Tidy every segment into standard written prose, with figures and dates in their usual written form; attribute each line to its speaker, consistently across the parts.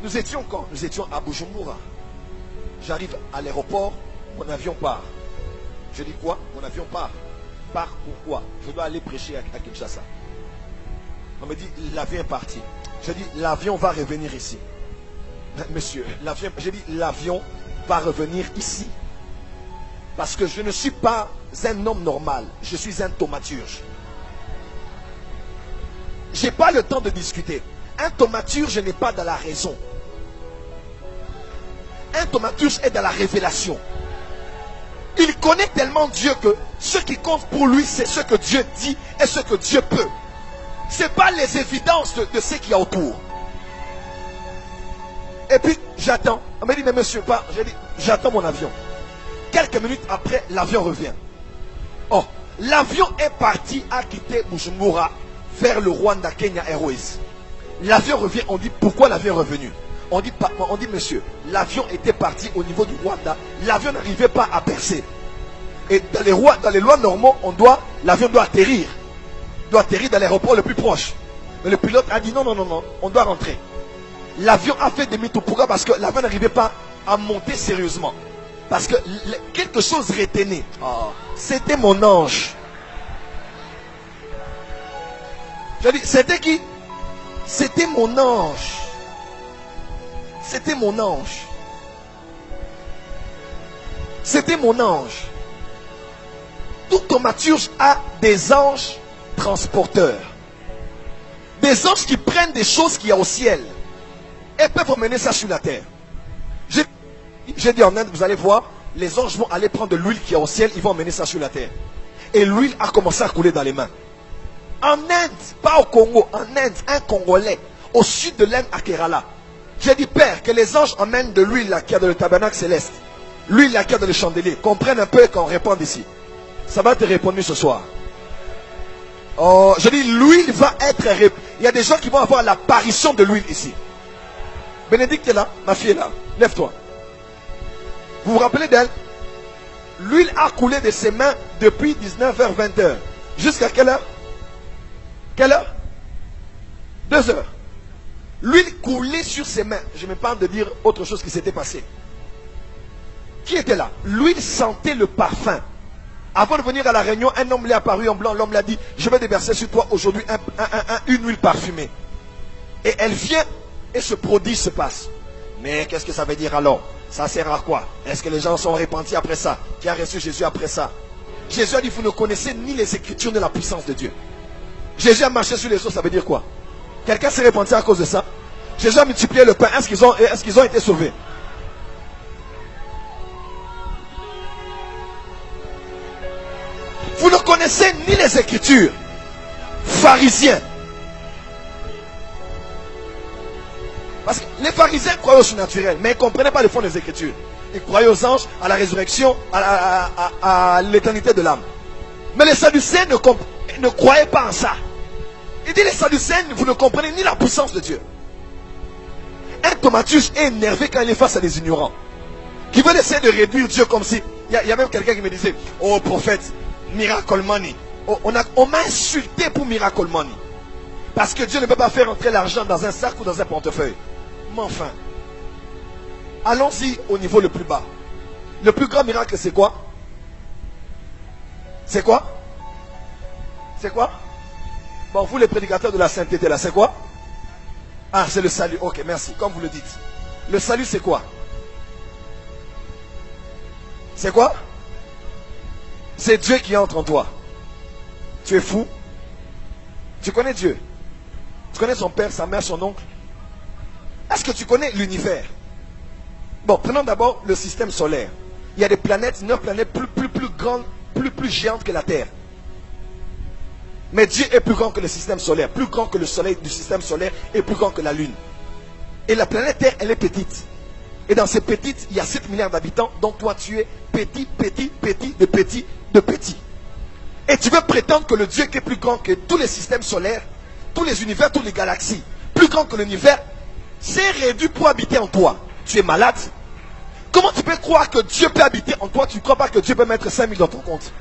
Speaker 1: Nous étions quand? Nous étions à Bujumbura. J'arrive à l'aéroport, mon avion part. Je dis quoi? Mon avion part. Part pourquoi? Je dois aller prêcher à Kinshasa. On me dit, l'avion est parti. Je dis, l'avion va revenir ici. Monsieur, l'avion, j'ai dit, l'avion va revenir ici. Parce que je ne suis pas un homme normal. Je suis un thaumaturge. Je n'ai pas le temps de discuter. Un thaumaturge n'est pas dans la raison. Un thaumaturge est dans la révélation. Il connaît tellement Dieu que ce qui compte pour lui, c'est ce que Dieu dit et ce que Dieu peut. Ce n'est pas les évidences de ce qu'il y a autour. Et puis, j'attends. On m'a dit, mais monsieur, pas. J'ai dit, j'attends mon avion. Quelques minutes après, l'avion revient. Oh, l'avion est parti à quitter Bujumbura vers le Rwanda Kenya Airways. L'avion revient, on dit, pourquoi l'avion est revenu? On dit, monsieur, l'avion était parti au niveau du Rwanda. L'avion n'arrivait pas à percer. Et dans les lois normaux, l'avion doit atterrir. Doit atterrir dans l'aéroport le plus proche. Mais le pilote a dit non, on doit rentrer. L'avion a fait demi-tour. Pourquoi? Parce que l'avion n'arrivait pas à monter sérieusement. Parce que quelque chose retenait. Oh, c'était mon ange. Je dis, c'était qui? C'était mon ange. C'était mon ange. C'était mon ange. Tout thaumaturge a des anges transporteurs. Des anges qui prennent des choses qu'il y a au ciel et peuvent emmener ça sur la terre. J'ai dit en Inde, vous allez voir, les anges vont aller prendre de l'huile qui est au ciel, ils vont emmener ça sur la terre. Et l'huile a commencé à couler dans les mains. En Inde, pas au Congo, en Inde, un Congolais, au sud de l'Inde, à Kerala. J'ai dit, Père, que les anges emmènent de l'huile là qui a dans le tabernacle céleste, l'huile là qui a dans le chandelier, comprennent un peu et qu'on réponde ici. Ça va te répondre ce soir. Oh, je dis, l'huile va être... Il y a des gens qui vont avoir l'apparition de l'huile ici. Bénédicte est là, ma fille est là, lève-toi. Vous vous rappelez d'elle? L'huile a coulé de ses mains depuis 19h, 20h. Jusqu'à quelle heure? Quelle heure? 2 heures. L'huile coulait sur ses mains. Je me parle de dire autre chose qui s'était passé. Qui était là? L'huile sentait le parfum. Avant de venir à la réunion, un homme lui est apparu en blanc. L'homme l'a dit, je vais déverser sur toi aujourd'hui une huile parfumée. Et elle vient et ce prodige se passe. Mais qu'est-ce que ça veut dire alors? Ça sert à quoi? Est-ce que les gens sont repentis après ça? Qui a reçu Jésus après ça? Jésus a dit, vous ne connaissez ni les Écritures ni la puissance de Dieu. Jésus a marché sur les eaux, ça veut dire quoi? Quelqu'un s'est repenti à cause de ça? Jésus a multiplié le pain, est-ce qu'ils ont été sauvés? Vous ne connaissez ni les Écritures. Pharisiens. Parce que les pharisiens croyaient au surnaturel, mais ils ne comprenaient pas le fond des Écritures. Ils croyaient aux anges, à la résurrection, à l'éternité de l'âme. Mais les Sadducéens ne croyaient pas en ça. Il dit, les Sadducéens, vous ne comprenez ni la puissance de Dieu. Un thaumaturge est énervé quand il est face à des ignorants. Qui veulent essayer de réduire Dieu comme si... Il y a même quelqu'un qui me disait, oh prophète, miracle money. On m'a insulté pour miracle money. Parce que Dieu ne peut pas faire entrer l'argent dans un sac ou dans un portefeuille. Mais enfin, allons-y au niveau le plus bas. Le plus grand miracle, c'est quoi? C'est quoi? C'est quoi? Bon, vous les prédicateurs de la sainteté là, c'est quoi? Ah, c'est le salut. Ok, merci. Comme vous le dites. Le salut, c'est quoi? C'est quoi? C'est Dieu qui entre en toi. Tu es fou? Tu connais Dieu? Tu connais son père, sa mère, son oncle? Est-ce que tu connais l'univers? Bon, prenons d'abord le système solaire. Il y a des planètes, 9 planètes plus grandes, plus géantes que la Terre. Mais Dieu est plus grand que le système solaire, plus grand que le soleil du système solaire et plus grand que la lune. Et la planète Terre, elle est petite. Et dans ces petites, il y a 7 milliards d'habitants, donc toi tu es petit, de petit. Et tu veux prétendre que le Dieu qui est plus grand que tous les systèmes solaires, tous les univers, toutes les galaxies, plus grand que l'univers, s'est réduit pour habiter en toi. Tu es malade. Comment tu peux croire que Dieu peut habiter en toi? Tu ne crois pas que Dieu peut mettre 5 000 dans ton compte?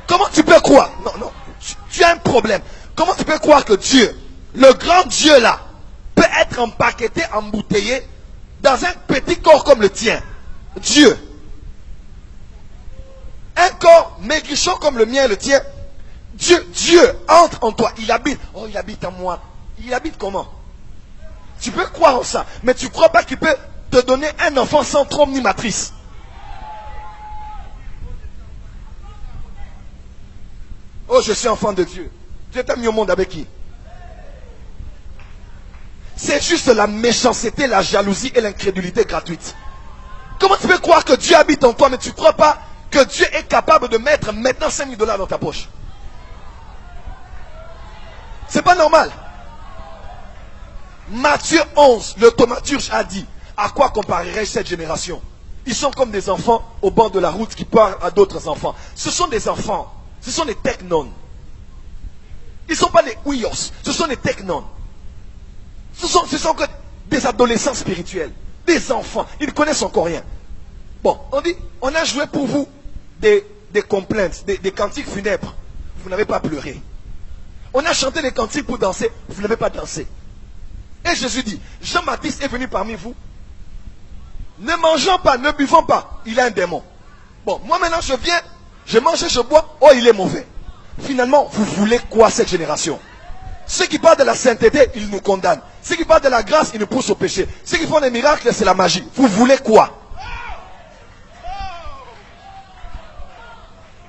Speaker 1: Comment tu peux croire? Non, tu as un problème. Comment tu peux croire que Dieu Le grand Dieu là peut être empaqueté, embouteillé dans un petit corps comme le tien. Dieu. Un corps maigrichon comme le mien et le tien. Dieu entre en toi. Il habite. Oh, il habite en moi. Il habite comment? Tu peux croire en ça, mais tu ne crois pas qu'il peut te donner un enfant sans trompe ni matrice. Oh, je suis enfant de Dieu. Dieu t'a mis au monde avec qui? C'est juste la méchanceté, la jalousie et l'incrédulité gratuite. Comment tu peux croire que Dieu habite en toi, mais tu ne crois pas que Dieu est capable de mettre maintenant 5 000 $ dans ta poche? C'est pas normal. Matthieu 11, le thaumaturge a dit, à quoi comparerais-je cette génération? Ils sont comme des enfants au bord de la route qui parlent à d'autres enfants. Ce sont des enfants. Ce sont des technones. Ils ne sont pas des ouios. Ce sont des technones. Ce sont que des adolescents spirituels. Des enfants. Ils ne connaissent encore rien. Bon, on dit, on a joué pour vous des complaintes, des cantiques funèbres. Vous n'avez pas pleuré. On a chanté des cantiques pour danser. Vous n'avez pas dansé. Et Jésus dit, Jean-Baptiste est venu parmi vous. Ne mangeons pas, ne buvons pas. Il a un démon. Bon, moi maintenant je viens, je mange et je bois. Oh, il est mauvais. Finalement, vous voulez quoi cette génération? Ceux qui parlent de la sainteté, ils nous condamnent. Ceux qui parlent de la grâce, ils nous poussent au péché. Ceux qui font des miracles, c'est la magie. Vous voulez quoi?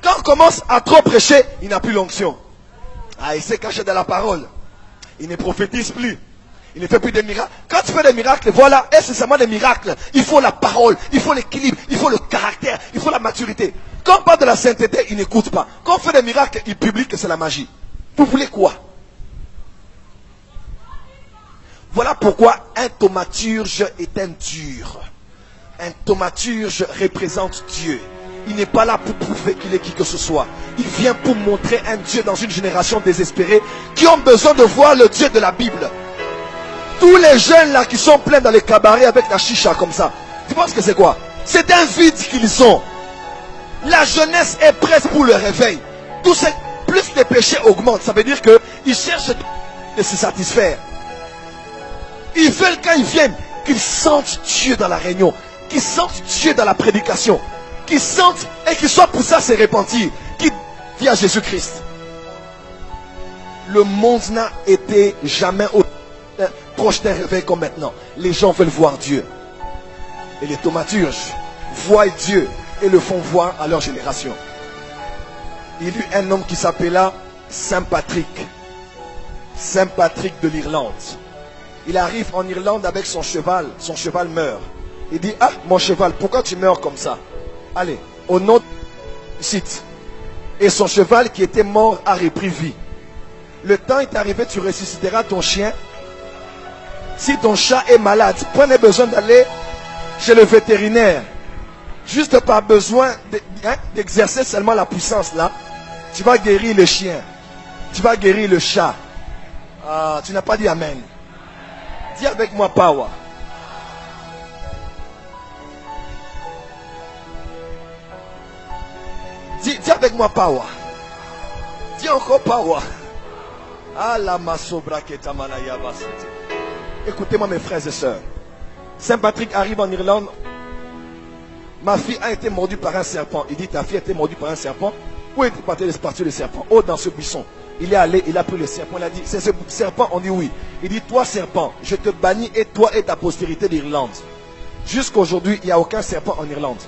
Speaker 1: Quand on commence à trop prêcher, il n'a plus l'onction. Ah, il s'est caché dans la parole. Il ne prophétise plus. Il ne fait plus de miracles. Quand tu fais des miracles, voilà, et c'est seulement des miracles. Il faut la parole, il faut l'équilibre, il faut le caractère, il faut la maturité. Quand on parle de la sainteté, il n'écoute pas. Quand on fait des miracles, il publie que c'est la magie. Vous voulez quoi? Voilà pourquoi un thaumaturge est un dur. Un thaumaturge représente Dieu. Il n'est pas là pour prouver qu'il est qui que ce soit. Il vient pour montrer un Dieu dans une génération désespérée qui ont besoin de voir le Dieu de la Bible. Tous les jeunes là qui sont pleins dans les cabarets avec la chicha comme ça, tu penses que c'est quoi? C'est un vide qu'ils ont. La jeunesse est prête pour le réveil. Plus les péchés augmentent, ça veut dire qu'ils cherchent de se satisfaire. Ils veulent quand ils viennent qu'ils sentent Dieu dans la réunion, qu'ils sentent Dieu dans la prédication, qu'ils sentent et qu'ils soient poussés à se repentir, qu'ils disent à Jésus-Christ. Le monde n'a été jamais proche d'un réveil comme maintenant. Les gens veulent voir Dieu. Et les thaumaturges voient Dieu et le font voir à leur génération. Il y eut un homme qui s'appela Saint Patrick. Saint Patrick de l'Irlande. Il arrive en Irlande avec son cheval meurt. Il dit, ah mon cheval, pourquoi tu meurs comme ça? Allez, au nom du site. Et son cheval qui était mort a repris vie. Le temps est arrivé, tu ressusciteras ton chien. Si ton chat est malade, prenez besoin d'aller chez le vétérinaire. Juste par besoin d'exercer seulement la puissance là, tu vas guérir le chien. Tu vas guérir le chat. Ah, tu n'as pas dit Amen. Dis avec moi power. Dis avec moi power. Dis encore power. Ah la masobra ketamanaya basete. Écoutez-moi mes frères et sœurs. Saint Patrick arrive en Irlande. Ma fille a été mordue par un serpent. Il dit, ta fille a été mordue par un serpent. Où est parti le serpent? Oh, dans ce buisson. Il est allé, il a pris le serpent. Il a dit, c'est ce serpent? On dit oui. Il dit, toi serpent, je te bannis et toi et ta postérité d'Irlande. Jusqu'à aujourd'hui, il n'y a aucun serpent en Irlande.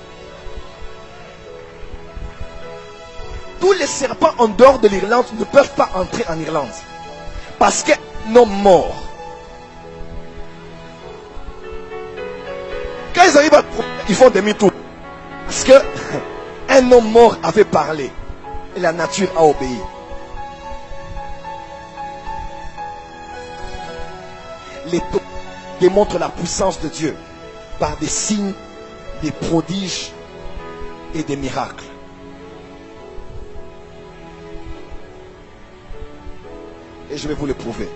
Speaker 1: Tous les serpents en dehors de l'Irlande ne peuvent pas entrer en Irlande. Parce qu'un homme mort. Quand ils arrivent à ils font demi-tour. Parce que un homme mort avait parlé. Et la nature a obéi. Les taux démontrent la puissance de Dieu par des signes, des prodiges et des miracles. Et je vais vous le prouver.